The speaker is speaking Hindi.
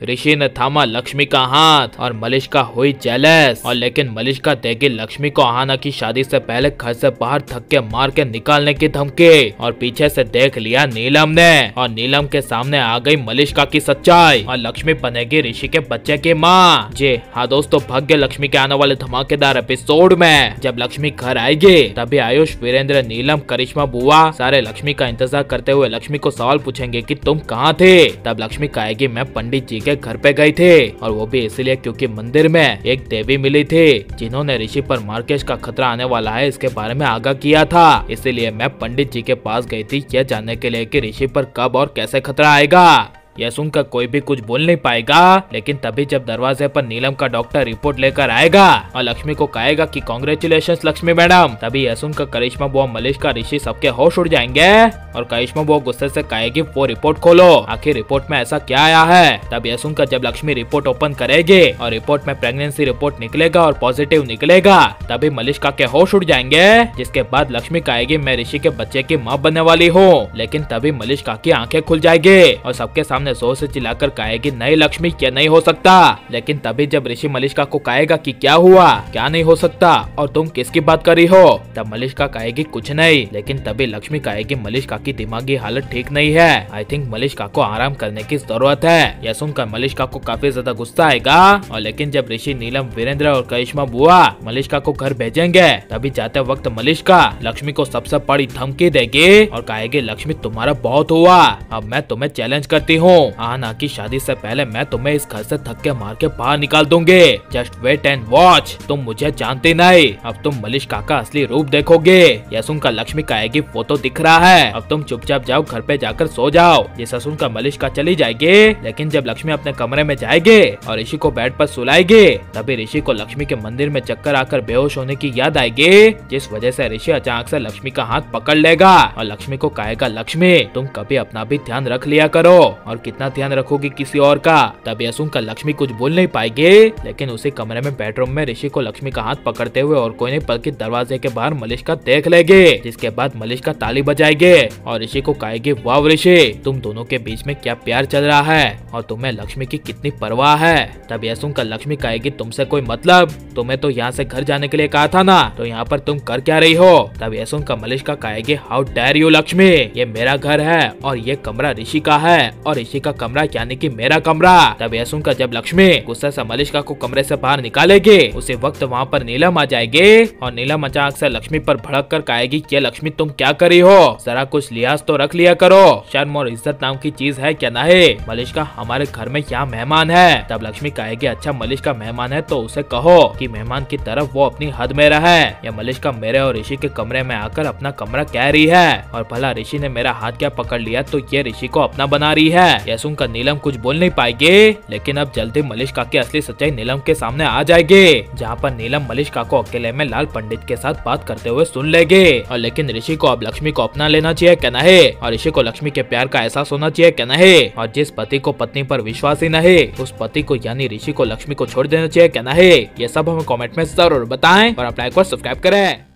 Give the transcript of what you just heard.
ऋषि ने थामा लक्ष्मी का हाथ और मलिष्का हुई जेलस। और लेकिन मलिष्का देगी लक्ष्मी को आहाना की शादी से पहले घर से बाहर धक्के मार के निकालने की धमकी। और पीछे से देख लिया नीलम ने और नीलम के सामने आ गई मलिष्का की सच्चाई और लक्ष्मी बनेगी ऋषि के बच्चे की माँ। जी हाँ दोस्तों, भाग्य लक्ष्मी के आने वाले धमाकेदार एपिसोड में जब लक्ष्मी घर आएगी तभी आयुष, वीरेंद्र, नीलम, करिश्मा बुआ सारे लक्ष्मी का इंतजार करते हुए लक्ष्मी को सवाल पूछेंगे कि तुम कहाँ थे। तब लक्ष्मी कहेगी मैं पंडित जी के घर पे गई थी और वो भी इसलिए क्योंकि मंदिर में एक देवी मिली थी जिन्होंने ऋषि पर मार्केश का खतरा आने वाला है इसके बारे में आगाह किया था। इसीलिए मैं पंडित जी के पास गई थी यह जानने के लिए कि ऋषि पर कब और कैसे खतरा आएगा। यह सुनकर कोई भी कुछ बोल नहीं पाएगा। लेकिन तभी जब दरवाजे पर नीलम का डॉक्टर रिपोर्ट लेकर आएगा और लक्ष्मी को कहेगा कि कांग्रेचुलेशंस लक्ष्मी मैडम, तभी यह सुनकर करिश्मा बुआ, मलिष्का, ऋषि सबके होश उड़ जाएंगे। और करिश्मा बुआ गुस्से से कहेगी वो रिपोर्ट खोलो, आखिर रिपोर्ट में ऐसा क्या आया है। तब यह सुनकर जब लक्ष्मी रिपोर्ट ओपन करेगी और रिपोर्ट में प्रेगनेंसी रिपोर्ट निकलेगा और पॉजिटिव निकलेगा तभी मलिष्का के होश उड़ जाएंगे। जिसके बाद लक्ष्मी कहेगी मैं ऋषि के बच्चे की माँ बनने वाली हूँ। लेकिन तभी मलिष्का की आंखें खुल जाएगी और सबके सामने जोर से चिल्लाकर कहेगी नहीं लक्ष्मी, क्या नहीं हो सकता। लेकिन तभी जब ऋषि मलिष्का को कहेगा कि क्या हुआ, क्या नहीं हो सकता और तुम किसकी बात कर रही हो, तब मलिष्का कहेगी कुछ नहीं। लेकिन तभी लक्ष्मी कहेगी मलिष्का की दिमागी हालत ठीक नहीं है, आई थिंक मलिष्का को आराम करने की जरूरत है। यह सुनकर मलिष्का को काफी ज्यादा गुस्सा आएगा। और लेकिन जब ऋषि, नीलम, वीरेंद्र और करिश्मा बुआ मलिष्का को घर भेजेंगे तभी जाते वक्त मलिष्का लक्ष्मी को सबसे बड़ी धमकी देगी और कहेगी लक्ष्मी तुम्हारा बहुत हुआ, अब मैं तुम्हें चैलेंज करती हूँ, आहाना की शादी से पहले मैं तुम्हें इस घर से धक्के मार के बाहर निकाल दूंगी। जस्ट वेट एंड वॉच, तुम मुझे जानती नहीं, अब तुम मलिष्का का असली रूप देखोगे। यह सुनकर लक्ष्मी कहेगी वो तो दिख रहा है, अब तुम चुपचाप जाओ घर पे जाकर सो जाओ। जिसे सुनकर मलिष्का चली जाएगी। लेकिन जब लक्ष्मी अपने कमरे में जाएगी और ऋषि को बेड पर सुलाएगी तभी ऋषि को लक्ष्मी के मंदिर में चक्कर आकर बेहोश होने की याद आएगी। जिस वजह से ऋषि अचानक से लक्ष्मी का हाथ पकड़ लेगा और लक्ष्मी को कहेगा लक्ष्मी तुम कभी अपना भी ध्यान रख लिया करो, और कितना ध्यान रखोगी किसी और का। तब यह सुनकर लक्ष्मी कुछ बोल नहीं पाएगी। लेकिन उसी कमरे में बेडरूम में ऋषि को लक्ष्मी का हाथ पकड़ते हुए और कोई नहीं बल्कि दरवाजे के बाहर मलिष्का देख लेगी। जिसके बाद मलिष्का ताली बजाएगी और ऋषि को कहेगी वाह ऋषि, तुम दोनों के बीच में क्या प्यार चल रहा है और तुम्हें लक्ष्मी की कितनी परवाह है। तब यह सुनकर लक्ष्मी कहेगी तुमसे कोई मतलब, तुम्हें तो यहाँ से घर जाने के लिए कहा था ना, तो यहाँ पर तुम कर क्या रही हो। तब यह सुनकर मलिष्का कहेगी हाउ डेयर यू लक्ष्मी, ये मेरा घर है और ये कमरा ऋषि का है और ऋषि का कमरा यानी कि मेरा कमरा। तब यह सुनकर जब लक्ष्मी गुस्से से मलिष्का को कमरे से बाहर निकालेगी उसी वक्त वहाँ पर नीलम आ जाएगी और नीलम अचानक से लक्ष्मी पर भड़क कर कहेगी कि लक्ष्मी तुम क्या कर रही हो, जरा कुछ लिहाज तो रख लिया करो, शर्म और इज्जत नाम की चीज है क्या नहीं। मलिष्का हमारे घर में क्या मेहमान है। तब लक्ष्मी कहेगी अच्छा मलिष्का मेहमान है तो उसे कहो कि मेहमान की तरफ वो अपनी हद में रहे। या मलिष्का मेरे और ऋषि के कमरे में आकर अपना कमरा कह रही है और भला ऋषि ने मेरा हाथ क्या पकड़ लिया तो ये ऋषि को अपना बना रही है। यह सुनकर नीलम कुछ बोल नहीं पाएगी। लेकिन अब जल्दी मलिष्का की असली सच्चाई नीलम के सामने आ जाएगी, जहाँ पर नीलम मलिष्का को अकेले में लाल पंडित के साथ बात करते हुए सुन लेगी। और लेकिन ऋषि को अब लक्ष्मी को अपना लेना चाहिए क्या नहीं, और ऋषि को लक्ष्मी के प्यार का एहसास होना चाहिए क्या नहीं, और जिस पति को पत्नी पर विश्वास ही नहीं उस पति को यानी ऋषि को लक्ष्मी को छोड़ देना चाहिए क्या नहीं। ये सब हमें कमेंट में जरूर बताएं और आप लाइक और सब्सक्राइब करें।